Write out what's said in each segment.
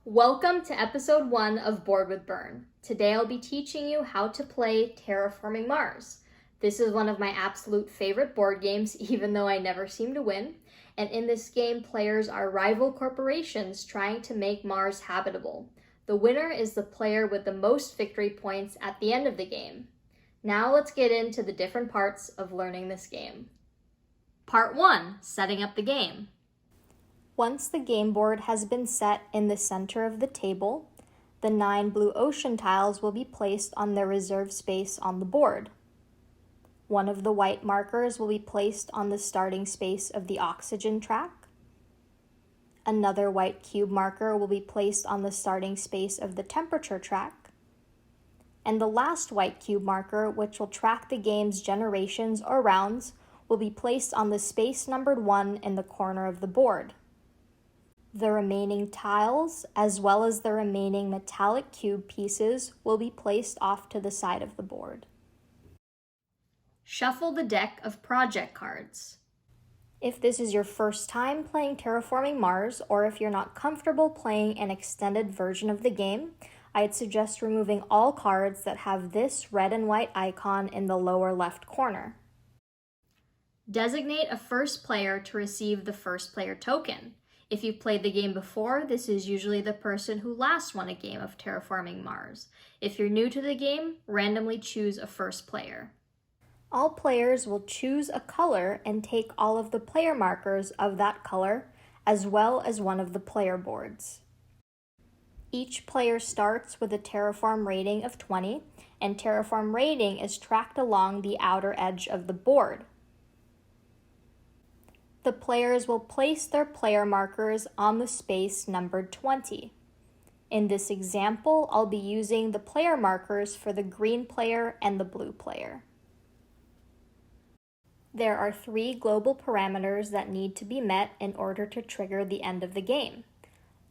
Welcome to episode 1 of Board with Burn. Today I'll be teaching you how to play Terraforming Mars. This is one of my absolute favorite board games, even though I never seem to win. And in this game, players are rival corporations trying to make Mars habitable. The winner is the player with the most victory points at the end of the game. Now let's get into the different parts of learning this game. Part 1, setting up the game. Once the game board has been set in the center of the table, the 9 blue ocean tiles will be placed on their reserved space on the board. One of the white markers will be placed on the starting space of the oxygen track. Another white cube marker will be placed on the starting space of the temperature track. And the last white cube marker, which will track the game's generations or rounds, will be placed on the space numbered 1 in the corner of the board. The remaining tiles, as well as the remaining metallic cube pieces, will be placed off to the side of the board. Shuffle the deck of project cards. If this is your first time playing Terraforming Mars, or if you're not comfortable playing an extended version of the game, I'd suggest removing all cards that have this red and white icon in the lower left corner. Designate a first player to receive the first player token. If you've played the game before, this is usually the person who last won a game of Terraforming Mars. If you're new to the game, randomly choose a first player. All players will choose a color and take all of the player markers of that color, as well as one of the player boards. Each player starts with a Terraform rating of 20, and Terraform rating is tracked along the outer edge of the board. The players will place their player markers on the space numbered 20. In this example, I'll be using the player markers for the green player and the blue player. There are 3 global parameters that need to be met in order to trigger the end of the game.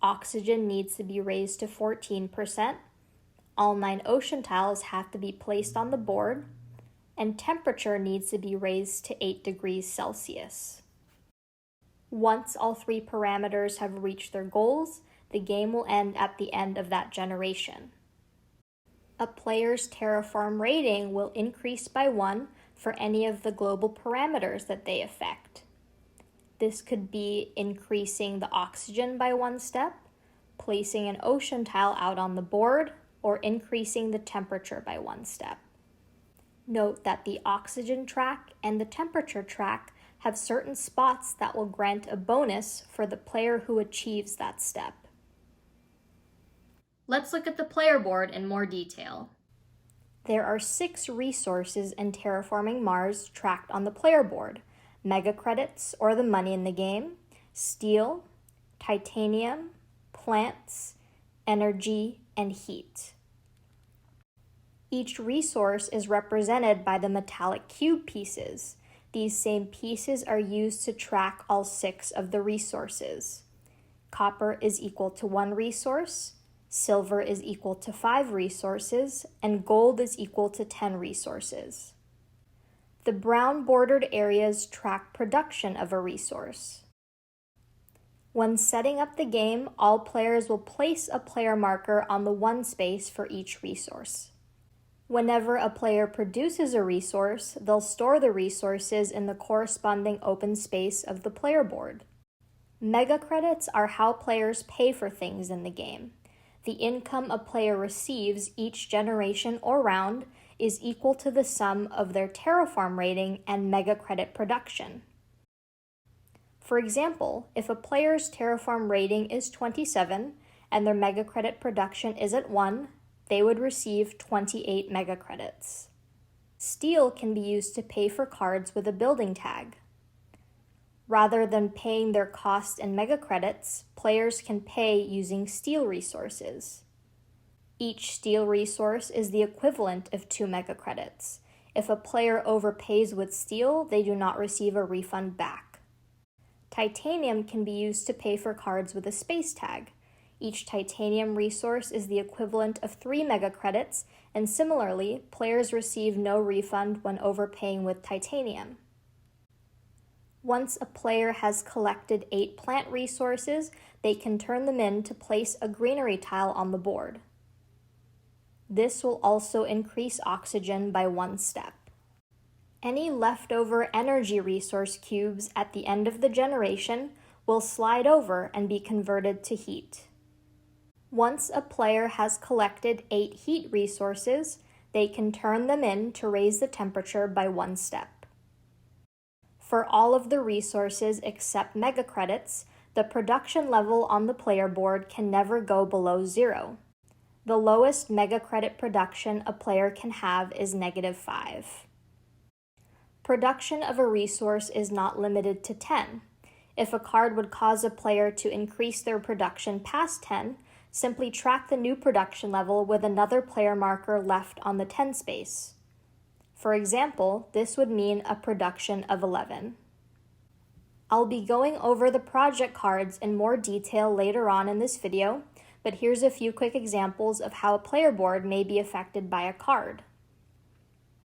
Oxygen needs to be raised to 14%, all 9 ocean tiles have to be placed on the board, and temperature needs to be raised to 8 degrees Celsius. Once all 3 parameters have reached their goals, the game will end at the end of that generation. A player's Terraform rating will increase by 1 for any of the global parameters that they affect. This could be increasing the oxygen by 1 step, placing an ocean tile out on the board, or increasing the temperature by 1 step. Note that the oxygen track and the temperature track have certain spots that will grant a bonus for the player who achieves that step. Let's look at the player board in more detail. There are 6 resources in Terraforming Mars tracked on the player board: mega credits, or the money in the game, steel, titanium, plants, energy, and heat. Each resource is represented by the metallic cube pieces. These same pieces are used to track all 6 of the resources. Copper is equal to 1 resource, silver is equal to 5 resources, and gold is equal to 10 resources. The brown bordered areas track production of a resource. When setting up the game, all players will place a player marker on the 1 space for each resource. Whenever a player produces a resource, they'll store the resources in the corresponding open space of the player board. Mega credits are how players pay for things in the game. The income a player receives each generation or round is equal to the sum of their Terraform rating and mega credit production. For example, if a player's Terraform rating is 27 and their mega credit production is at 1, they would receive 28 mega credits. Steel can be used to pay for cards with a building tag. Rather than paying their cost in mega credits, players can pay using steel resources. Each steel resource is the equivalent of 2 mega credits. If a player overpays with steel, they do not receive a refund back. Titanium can be used to pay for cards with a space tag. Each titanium resource is the equivalent of 3 mega credits, and similarly, players receive no refund when overpaying with titanium. Once a player has collected 8 plant resources, they can turn them in to place a greenery tile on the board. This will also increase oxygen by 1 step. Any leftover energy resource cubes at the end of the generation will slide over and be converted to heat. Once a player has collected 8 heat resources, they can turn them in to raise the temperature by 1 step. For all of the resources except mega credits, the production level on the player board can never go below 0. The lowest mega credit production a player can have is -5. Production of a resource is not limited to 10. If a card would cause a player to increase their production past 10, simply track the new production level with another player marker left on the 10 space. For example, this would mean a production of 11. I'll be going over the project cards in more detail later on in this video, but here's a few quick examples of how a player board may be affected by a card.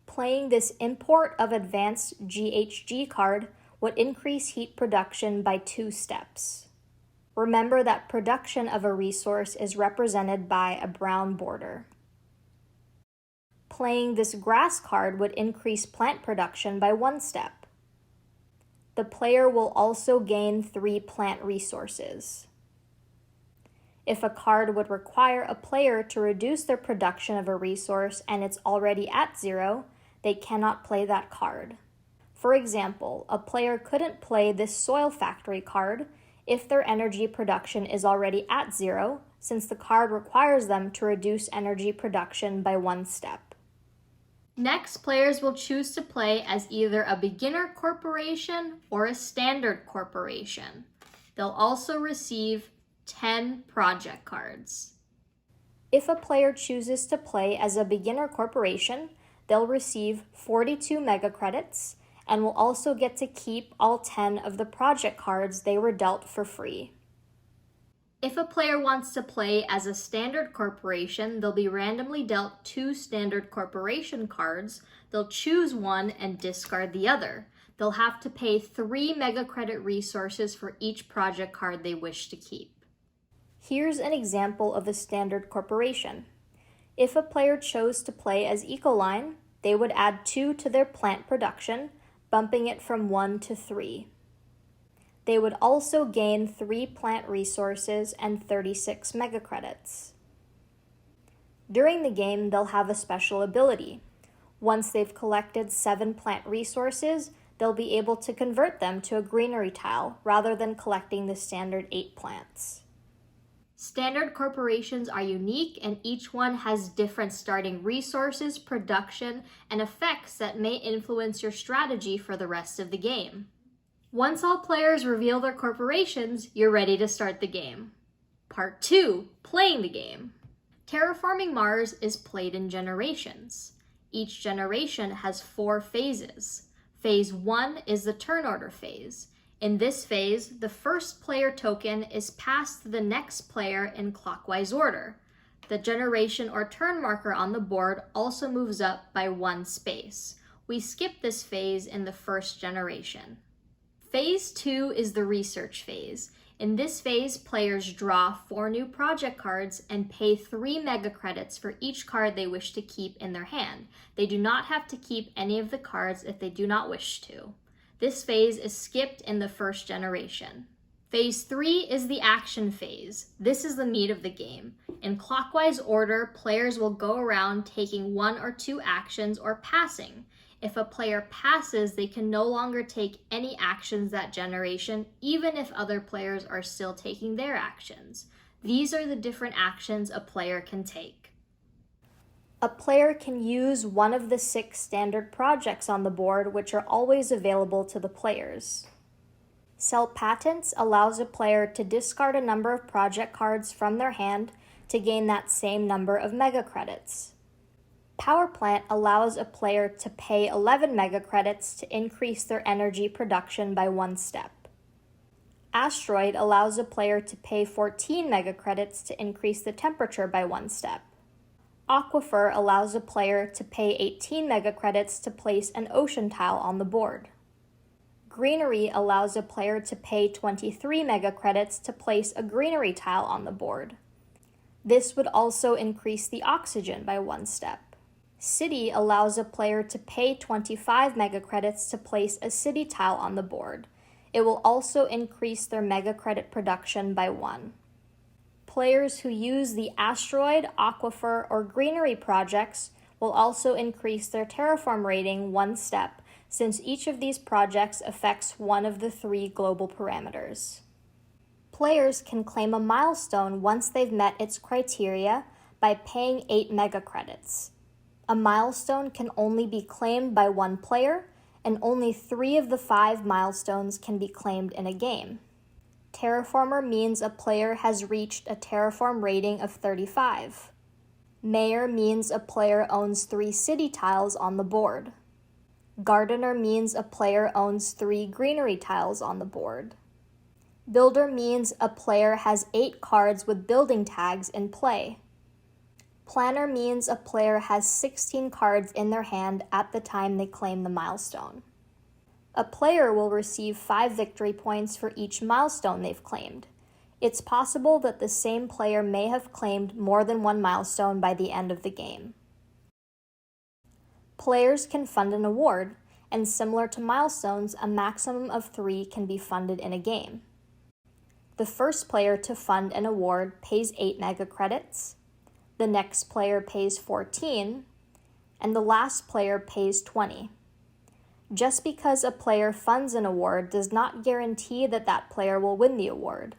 Playing this Import of Advanced GHG card would increase heat production by 2 steps. Remember that production of a resource is represented by a brown border. Playing this Grass card would increase plant production by 1 step. The player will also gain 3 plant resources. If a card would require a player to reduce their production of a resource and it's already at 0, they cannot play that card. For example, a player couldn't play this Soil Factory card if their energy production is already at 0, since the card requires them to reduce energy production by 1 step. Next, players will choose to play as either a beginner corporation or a standard corporation. They'll also receive 10 project cards. If a player chooses to play as a beginner corporation, they'll receive 42 mega credits and will also get to keep all 10 of the project cards they were dealt for free. If a player wants to play as a standard corporation, they'll be randomly dealt 2 standard corporation cards. They'll choose one and discard the other. They'll have to pay 3 mega credit resources for each project card they wish to keep. Here's an example of a standard corporation. If a player chose to play as Ecoline, they would add 2 to their plant production, bumping it from 1 to 3. They would also gain 3 plant resources and 36 mega credits. During the game, they'll have a special ability. Once they've collected 7 plant resources, they'll be able to convert them to a greenery tile rather than collecting the standard 8 plants. Standard corporations are unique, and each one has different starting resources, production, and effects that may influence your strategy for the rest of the game. Once all players reveal their corporations, you're ready to start the game. Part 2, playing the game. Terraforming Mars is played in generations. Each generation has 4 phases. Phase 1 is the turn order phase. In this phase, the first player token is passed to the next player in clockwise order. The generation or turn marker on the board also moves up by 1 space. We skip this phase in the first generation. Phase 2 is the research phase. In this phase, players draw 4 new project cards and pay 3 mega credits for each card they wish to keep in their hand. They do not have to keep any of the cards if they do not wish to. This phase is skipped in the first generation. Phase 3 is the action phase. This is the meat of the game. In clockwise order, players will go around taking 1 or 2 actions or passing. If a player passes, they can no longer take any actions that generation, even if other players are still taking their actions. These are the different actions a player can take. A player can use one of the 6 standard projects on the board, which are always available to the players. Sell Patents allows a player to discard a number of project cards from their hand to gain that same number of mega credits. Power Plant allows a player to pay 11 mega credits to increase their energy production by 1 step. Asteroid allows a player to pay 14 mega credits to increase the temperature by 1 step. Aquifer allows a player to pay 18 mega credits to place an ocean tile on the board. greenery allows a player to pay 23 mega credits to place a greenery tile on the board. This would also increase the oxygen by 1 step. City allows a player to pay 25 mega credits to place a city tile on the board. It will also increase their mega credit production by 1. Players who use the asteroid, aquifer, or greenery projects will also increase their terraform rating 1 step, since each of these projects affects one of the 3 global parameters. Players can claim a milestone once they've met its criteria by paying 8 mega credits. A milestone can only be claimed by 1 player, and only 3 of the 5 milestones can be claimed in a game. Terraformer means a player has reached a terraform rating of 35. Mayor means a player owns 3 city tiles on the board. Gardener means a player owns 3 greenery tiles on the board. Builder means a player has 8 cards with building tags in play. Planner means a player has 16 cards in their hand at the time they claim the milestone. A player will receive 5 victory points for each milestone they've claimed. It's possible that the same player may have claimed more than 1 milestone by the end of the game. Players can fund an award, and similar to milestones, a maximum of 3 can be funded in a game. The first player to fund an award pays 8 mega credits, the next player pays 14, and the last player pays 20. Just because a player funds an award does not guarantee that that player will win the award.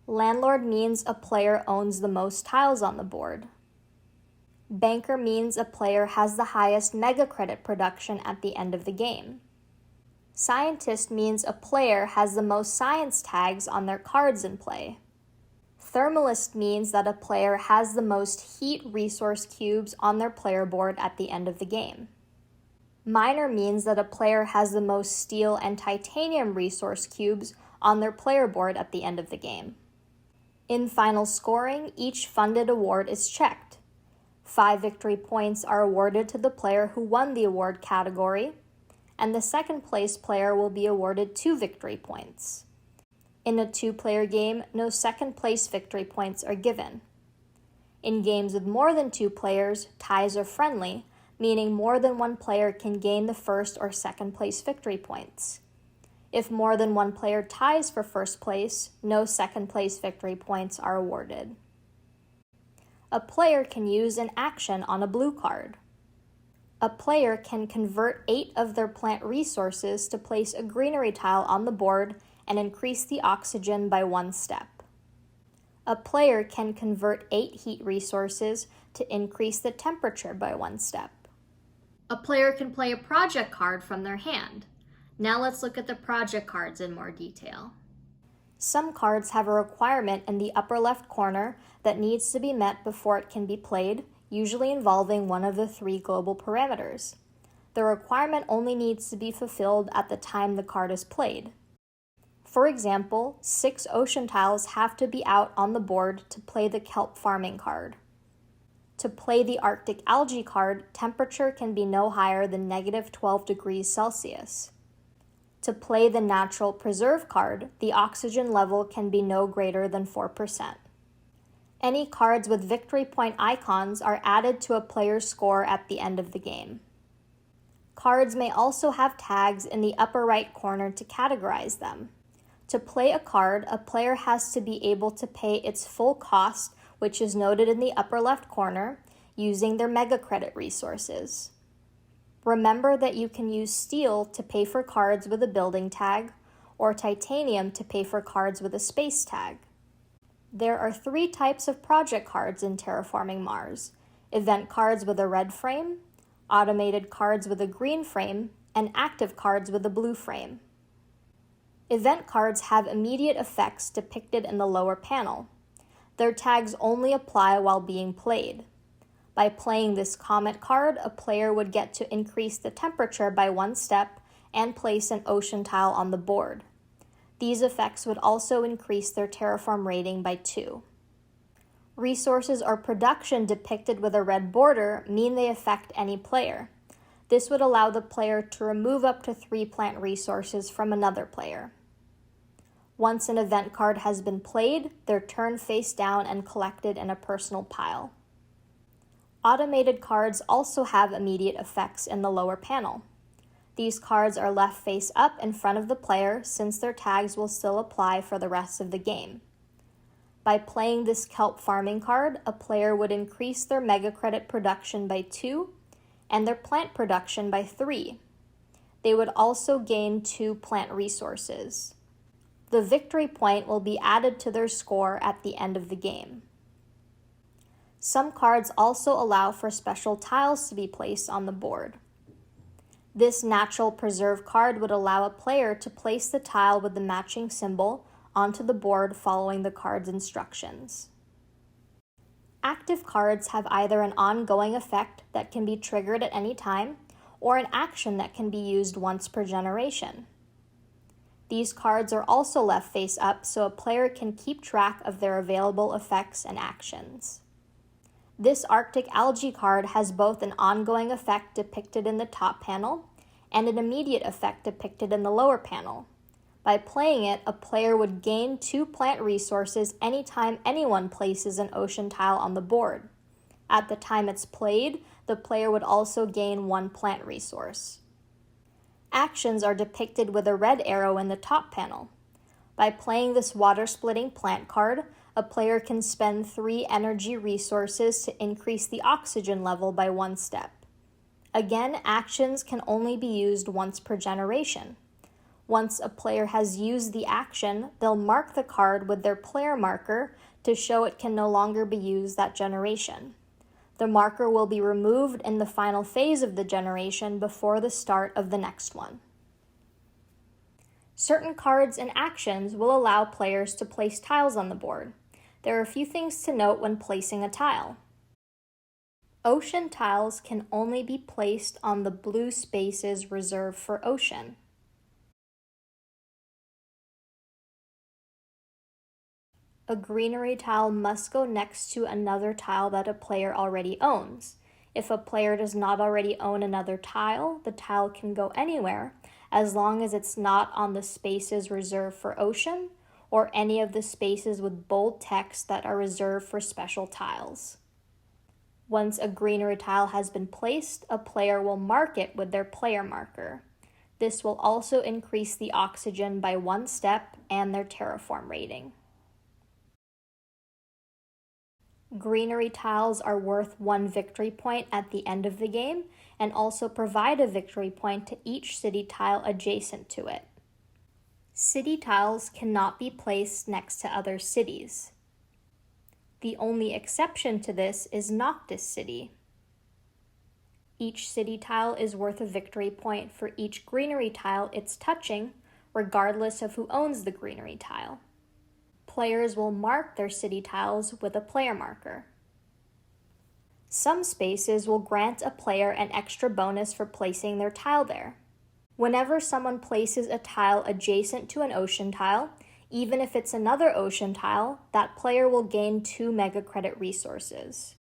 Landlord means a player owns the most tiles on the board. Banker means a player has the highest mega credit production at the end of the game. Scientist means a player has the most science tags on their cards in play. Thermalist means that a player has the most heat resource cubes on their player board at the end of the game. Miner means that a player has the most steel and titanium resource cubes on their player board at the end of the game. In final scoring, each funded award is checked. 5 victory points are awarded to the player who won the award category, and the second place player will be awarded 2 victory points. In a 2-player game, no second place victory points are given. In games with more than 2 players, ties are friendly, meaning more than 1 player can gain the first or second place victory points. If more than 1 player ties for first place, no second place victory points are awarded. A player can use an action on a blue card. A player can convert 8 of their plant resources to place a greenery tile on the board and increase the oxygen by 1 step. A player can convert 8 heat resources to increase the temperature by 1 step. A player can play a project card from their hand. Now let's look at the project cards in more detail. Some cards have a requirement in the upper left corner that needs to be met before it can be played, usually involving one of the 3 global parameters. The requirement only needs to be fulfilled at the time the card is played. For example, 6 ocean tiles have to be out on the board to play the kelp farming card. To play the Arctic algae card, temperature can be no higher than -12 degrees Celsius. To play the natural preserve card, the oxygen level can be no greater than 4%. Any cards with victory point icons are added to a player's score at the end of the game. Cards may also have tags in the upper right corner to categorize them. To play a card, a player has to be able to pay its full cost, which is noted in the upper left corner, using their mega credit resources. Remember that you can use steel to pay for cards with a building tag, or titanium to pay for cards with a space tag. There are 3 types of project cards in Terraforming Mars: event cards with a red frame, automated cards with a green frame, and active cards with a blue frame. Event cards have immediate effects depicted in the lower panel. Their tags only apply while being played. By playing this comet card, a player would get to increase the temperature by 1 step and place an ocean tile on the board. These effects would also increase their terraform rating by 2. Resources or production depicted with a red border mean they affect any player. This would allow the player to remove up to 3 plant resources from another player. Once an event card has been played, they're turned face down and collected in a personal pile. Automated cards also have immediate effects in the lower panel. These cards are left face up in front of the player since their tags will still apply for the rest of the game. By playing this kelp farming card, a player would increase their mega credit production by 2 and their plant production by 3. They would also gain 2 plant resources. The victory point will be added to their score at the end of the game. Some cards also allow for special tiles to be placed on the board. This natural preserve card would allow a player to place the tile with the matching symbol onto the board following the card's instructions. Active cards have either an ongoing effect that can be triggered at any time or an action that can be used once per generation. These cards are also left face up so a player can keep track of their available effects and actions. This Arctic Algae card has both an ongoing effect depicted in the top panel and an immediate effect depicted in the lower panel. By playing it, a player would gain 2 plant resources anytime anyone places an ocean tile on the board. At the time it's played, the player would also gain 1 plant resource. Actions are depicted with a red arrow in the top panel. By playing this water-splitting plant card, a player can spend 3 energy resources to increase the oxygen level by 1 step. Again, actions can only be used once per generation. Once a player has used the action, they'll mark the card with their player marker to show it can no longer be used that generation. The marker will be removed in the final phase of the generation before the start of the next one. Certain cards and actions will allow players to place tiles on the board. There are a few things to note when placing a tile. Ocean tiles can only be placed on the blue spaces reserved for ocean. A greenery tile must go next to another tile that a player already owns. If a player does not already own another tile, the tile can go anywhere as long as it's not on the spaces reserved for ocean or any of the spaces with bold text that are reserved for special tiles. Once a greenery tile has been placed, a player will mark it with their player marker. This will also increase the oxygen by 1 step and their terraform rating. Greenery tiles are worth 1 victory point at the end of the game and also provide a victory point to each city tile adjacent to it. City tiles cannot be placed next to other cities. The only exception to this is Noctis City. Each city tile is worth a victory point for each greenery tile it's touching, regardless of who owns the greenery tile. Players will mark their city tiles with a player marker. Some spaces will grant a player an extra bonus for placing their tile there. Whenever someone places a tile adjacent to an ocean tile, even if it's another ocean tile, that player will gain 2 mega credit resources.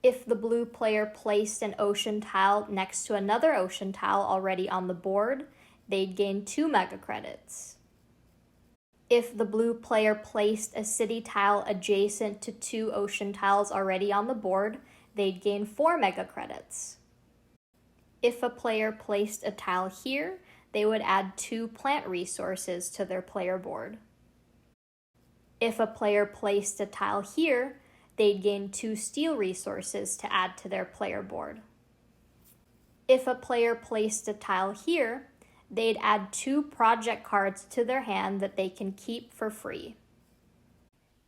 If the blue player placed an ocean tile next to another ocean tile already on the board, they'd gain 2 mega credits. If the blue player placed a city tile adjacent to 2 ocean tiles already on the board, they'd gain 4 mega credits. If a player placed a tile here, they would add 2 plant resources to their player board. If a player placed a tile here, they'd gain 2 steel resources to add to their player board. If a player placed a tile here, they'd add 2 project cards to their hand that they can keep for free.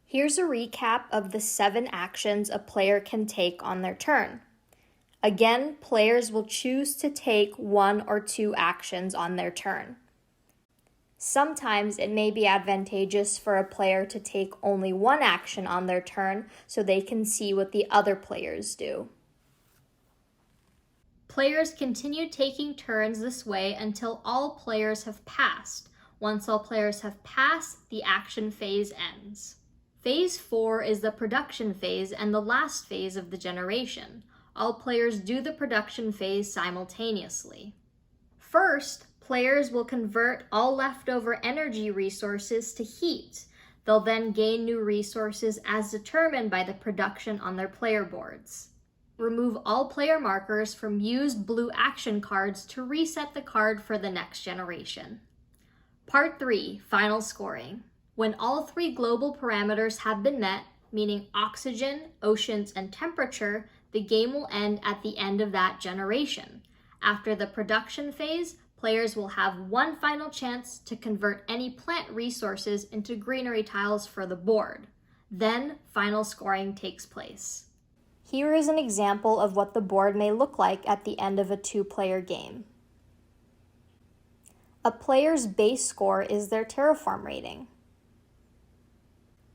Here's a recap of the 7 actions a player can take on their turn. Again, players will choose to take 1 or 2 actions on their turn. Sometimes it may be advantageous for a player to take only 1 action on their turn so they can see what the other players do. Players continue taking turns this way until all players have passed. Once all players have passed, the action phase ends. Phase 4 is the production phase and the last phase of the generation. all players do the production phase simultaneously. First, players will convert all leftover energy resources to heat. They'll then gain new resources as determined by the production on their player boards. Remove all player markers from used blue action cards to reset the card for the next generation. Part 3, Final Scoring. When all 3 global parameters have been met, meaning oxygen, oceans, and temperature, the game will end at the end of that generation. After the production phase, players will have one final chance to convert any plant resources into greenery tiles for the board. Then, final scoring takes place. Here is an example of what the board may look like at the end of a 2-player game. A player's base score is their Terraform rating.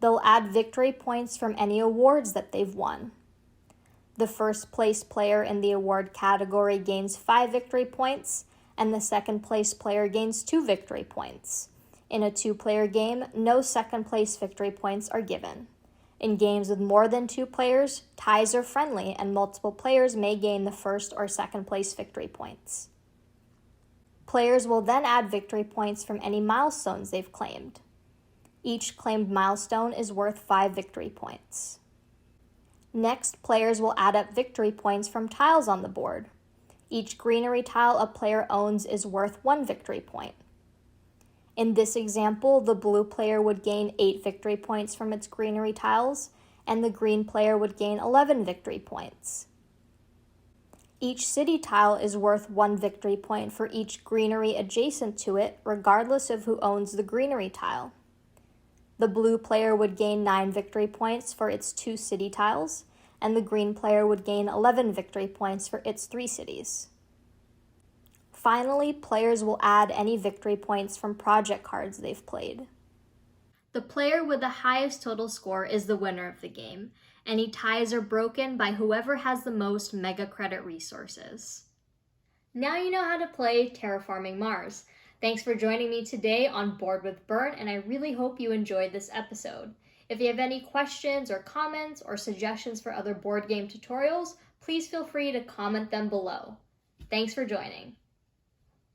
They'll add victory points from any awards that they've won. The first place player in the award category gains 5 victory points, and the second place player gains 2 victory points. In a 2-player game, no second place victory points are given. In games with more than 2 players, ties are friendly and multiple players may gain the first or second place victory points. Players will then add victory points from any milestones they've claimed. Each claimed milestone is worth 5 victory points. Next, players will add up victory points from tiles on the board. Each greenery tile a player owns is worth 1 victory point. In this example, the blue player would gain 8 victory points from its greenery tiles, and the green player would gain 11 victory points. Each city tile is worth 1 victory point for each greenery adjacent to it, regardless of who owns the greenery tile. The blue player would gain 9 victory points for its 2 city tiles, and the green player would gain 11 victory points for its 3 cities. Finally, players will add any victory points from project cards they've played. The player with the highest total score is the winner of the game. Any ties are broken by whoever has the most mega credit resources. Now you know how to play Terraforming Mars. Thanks for joining me today on Board with Burnt, and I really hope you enjoyed this episode. If you have any questions or comments or suggestions for other board game tutorials, please feel free to comment them below. Thanks for joining.